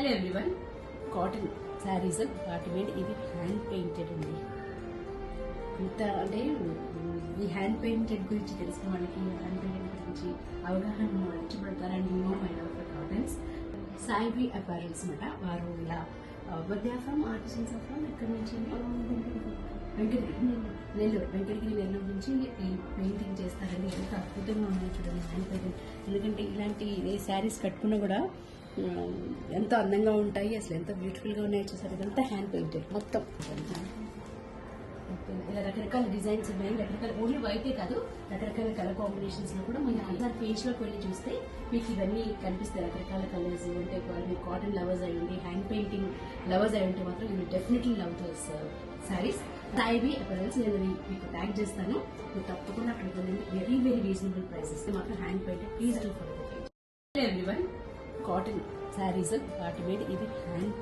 Hello everyone, cotton saris వాటి మీద ఇది హ్యాండ్ పెయింటెడ్ అండి. ఇంత అంటే ఈ హ్యాండ్ పెయింటెడ్ గురించి తెలిసిన వాళ్ళకి హ్యాండ్ పెయింటెడ్ గురించి అవగాహన ఇష్టపడతారని మైండ్ ఆఫ్ కాటన్స్ సాయిబీ అపారల్స్ అనమాట. వారు ఇలా ఫ్రమ్ ఆర్టిజన్స్ ఫ్రమ్ ఇక్కడ నుంచి వెంకటగిరి నెల్లూరు నుంచి ఈ పెయింటింగ్ చేస్తారండి. ఎంత అద్భుతంగా ఉన్నాయి చూడండి హ్యాండ్ పెయింటింగ్. ఎందుకంటే ఇలాంటి శారీస్ కట్టుకున్నా కూడా ఎంతో అందంగా ఉంటాయి. అసలు ఎంత బ్యూటిఫుల్గా ఉన్నాయో చూసారు. ఇదంతా హ్యాండ్ పెయింటెడ్ మొత్తం. ఇలా రకరకాల డిజైన్స్ ఉన్నాయి. రకరకాల ఓన్లీ వైటే కాదు, రకరకాల కలర్ కాంబినేషన్స్ లో కూడా మనకి అందరు పేజ్ లోకి వెళ్ళి చూస్తే మీకు ఇవన్నీ కనిపిస్తాయి. రకరకాల కలర్స్ అంటే మీరు కాటన్ లవర్స్ అయి ఉండి, హ్యాండ్ పెయింటింగ్ లవర్స్ అయి ఉంటే మాత్రం you definitely love those saris. Saibi apparels నేను మీకు ట్యాగ్ చేస్తాను. మీరు తప్పకుండా అక్కడికి వెళ్ళండి. వెరీ వెరీ రీజనబుల్ ప్రైసెస్ మాత్రం hand painted. Please do for everyone, cotton saris వాటి మీద ఇది హ్యాండ్